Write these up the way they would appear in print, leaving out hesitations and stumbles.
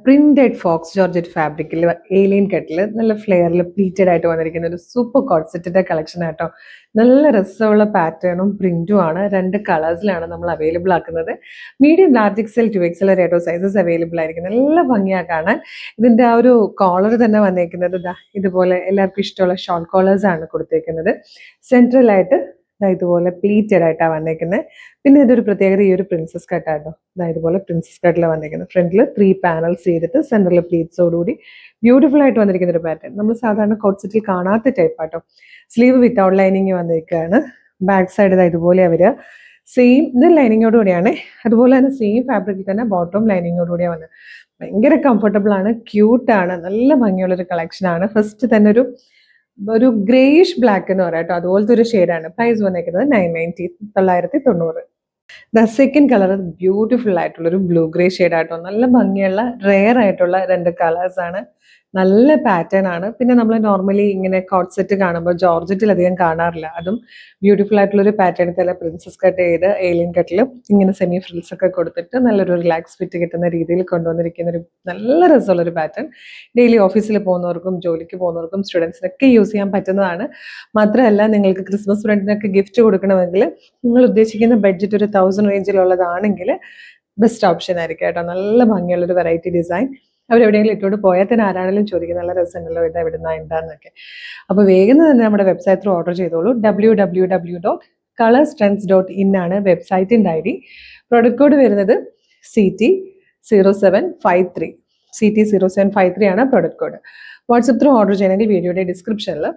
Printed Fox georgette ഫാബ്രിക്കിൽ alien കട്ടിൽ നല്ല ഫ്ലെയറിൽ പ്ലീറ്റഡ് ആയിട്ട് വന്നിരിക്കുന്ന ഒരു സൂപ്പർ കോട്ട് സെറ്റിന്റെ കളക്ഷൻ ആട്ടോ. നല്ല രസമുള്ള പാറ്റേണും പ്രിന്റും ആണ്. 2 കളേഴ്സിലാണ് നമ്മൾ അവൈലബിൾ ആക്കുന്നത്. മീഡിയം, ലാർജ് എക്സൽ, 2XL വരെ സൈസസ് അവൈലബിൾ ആയിരിക്കും. നല്ല ഭംഗിയാണ് കാണാൻ. ഇതിന്റെ ആ ഒരു കോളർ തന്നെ വന്നേക്കുന്നത് ഇതുപോലെ എല്ലാവർക്കും ഇഷ്ടമുള്ള ഷോർട്ട് കോളേഴ്സ് ആണ് കൊടുത്തേക്കുന്നത്. സെൻട്രൽ ആയിട്ട് ഇതുപോലെ പ്ലീറ്റഡ് ആയിട്ടാണ് വന്നേക്കുന്നത്. പിന്നെ ഇതൊരു പ്രത്യേകത ഈ ഒരു പ്രിൻസസ് കട്ടാട്ടോ. ഇതുപോലെ പ്രിൻസസ് കട്ടിൽ വന്നിരിക്കുന്നത്. ഫ്രണ്ടിൽ 3 പാനൽസ് ചെയ്തിട്ട് സെന്ററിൽ പ്ലീറ്റ്സോടുകൂടി ബ്യൂട്ടിഫുൾ ആയിട്ട് വന്നിരിക്കുന്ന ഒരു പാറ്റേൺ. നമ്മൾ സാധാരണ കോട്ട് സെറ്റിൽ കാണാത്ത ടൈപ്പ് ആട്ടോ. സ്ലീവ് വിത്തൗട്ട് ലൈനിങ് വന്നിരിക്കുകയാണ്. ബാക്ക് സൈഡ് ഇതുപോലെ വരിക. സെയിം ഇത് ലൈനിങ്ങോട് കൂടിയാണ്. അതുപോലെ തന്നെ സെയിം ഫാബ്രിക്കിൽ തന്നെ ബോട്ടം ലൈനിങ്ങോട് കൂടിയാണ് വന്നത്. ഭയങ്കര കംഫർട്ടബിൾ ആണ്, ക്യൂട്ടാണ്, നല്ല ഭംഗിയുള്ളൊരു കളക്ഷൻ ആണ്. ഫസ്റ്റ് തന്നെ ഒരു ഗ്രേയിഷ് ബ്ലാക്ക് എന്ന് പറയാം കേട്ടോ. അതുപോലത്തെ ഒരു ഷെയ്ഡാണ്. പ്രൈസ് വന്നേക്കുന്നത് 990, 990. സെക്കൻഡ് കളർ ബ്യൂട്ടിഫുൾ ആയിട്ടുള്ള ഒരു ബ്ലൂ ഗ്രേ ഷെയ്ഡ് ആയിട്ടോ. നല്ല ഭംഗിയുള്ള റെയർ ആയിട്ടുള്ള 2 കളേഴ്സ് ആണ്. നല്ല പാറ്റേൺ ആണ്. പിന്നെ നമ്മൾ നോർമലി ഇങ്ങനെ കോട്ട് സെറ്റ് കാണുമ്പോൾ ജോർജറ്റിൽ അധികം കാണാറില്ല. അതും ബ്യൂട്ടിഫുൾ ആയിട്ടുള്ള ഒരു പാറ്റേൺ തന്നെ പ്രിൻസസ് കട്ട് ചെയ്ത് ഏലിയൻ കട്ടിൽ ഇങ്ങനെ സെമി ഫ്രിൽസ് ഒക്കെ കൊടുത്തിട്ട് നല്ലൊരു റിലാക്സ് ഫിറ്റ് കിട്ടുന്ന രീതിയിൽ കൊണ്ടുവന്നിരിക്കുന്ന ഒരു നല്ല രസമുള്ള ഒരു പാറ്റേൺ. ഡെയിലി ഓഫീസിൽ പോകുന്നവർക്കും ജോലിക്ക് പോകുന്നവർക്കും സ്റ്റുഡൻസിനൊക്കെ യൂസ് ചെയ്യാൻ പറ്റുന്നതാണ്. മാത്രമല്ല നിങ്ങൾക്ക് ക്രിസ്മസ് ഫ്രണ്ടിനൊക്കെ ഗിഫ്റ്റ് കൊടുക്കണമെങ്കിൽ നിങ്ങൾ ഉദ്ദേശിക്കുന്ന ബഡ്ജറ്റ് ഒരു 1000 റേഞ്ചിലുള്ളതാണെങ്കിൽ ബെസ്റ്റ് ഓപ്ഷൻ ആയിരിക്കും കേട്ടോ. നല്ല ഭംഗിയുള്ളൊരു വെറൈറ്റി ഡിസൈൻ. അവരെവിടെയെങ്കിലും ഇട്ടോട്ട് പോയാൽ തന്നെ ആരാണെങ്കിലും ചോദിക്കും നല്ല രസമുണ്ടല്ലോ ഇത് എവിടുന്ന എന്താന്നൊക്കെ. അപ്പോൾ വേഗം തന്നെ നമ്മുടെ വെബ്സൈറ്റ് ത്രൂ ഓർഡർ ചെയ്തോളൂ. www.colorstrends.in ആണ് വെബ്സൈറ്റിൻ്റെ ID. പ്രൊഡക്റ്റ് കോഡ് വരുന്നത് CT0753. CT0753 ആണ് product code. WhatsApp through order ചെയ്യണമെങ്കിൽ വീഡിയോയുടെ ഡിസ്ക്രിപ്ഷനിൽ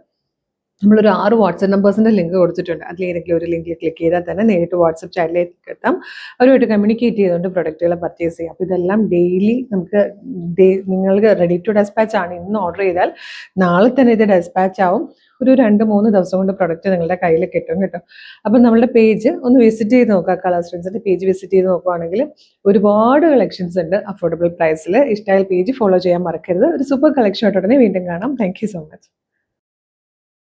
നമ്മളൊരു 6 വാട്സപ്പ് നമ്പേഴ്സിൻ്റെ ലിങ്ക് കൊടുത്തിട്ടുണ്ട്. അതിലേതെങ്കിലും ഒരു ലിങ്കിൽ ക്ലിക്ക് ചെയ്താൽ തന്നെ നേരിട്ട് വാട്സപ്പ് ചാറ്റിലേക്ക് എത്താം. അവരുമായിട്ട് കമ്മ്യൂണിക്കേറ്റ് ചെയ്തുകൊണ്ട് പ്രൊഡക്റ്റുകൾ പർച്ചേസ് ചെയ്യാം. അപ്പോൾ ഇതെല്ലാം ഡെയിലി നമുക്ക് നിങ്ങൾക്ക് റെഡി ടു ഡെസ്പാച്ച് ആണ്. ഇന്ന് ഓർഡർ ചെയ്താൽ നാളെ തന്നെ ഇത് ഡെസ്പാച്ച് ആവും. ഒരു 2-3 ദിവസം കൊണ്ട് പ്രൊഡക്റ്റ് നിങ്ങളുടെ കയ്യിൽ കിട്ടും കേട്ടോ. അപ്പം നമ്മളുടെ പേജ് ഒന്ന് വിസിറ്റ് ചെയ്ത് നോക്കുക. കളർസ്ട്രെൻഡ്സിൻ്റെ പേജ് വിസിറ്റ് ചെയ്ത് നോക്കുകയാണെങ്കിൽ ഒരുപാട് കളക്ഷൻസ് ഉണ്ട് അഫോർഡബിൾ പ്രൈസിൽ. ഇഷ്ടമായ പേജ് ഫോളോ ചെയ്യാൻ മറക്കരുത്. ഒരു സൂപ്പർ കളക്ഷൻ ആയിട്ട് ഉടനെ വീണ്ടും കാണാം. Thank you so much.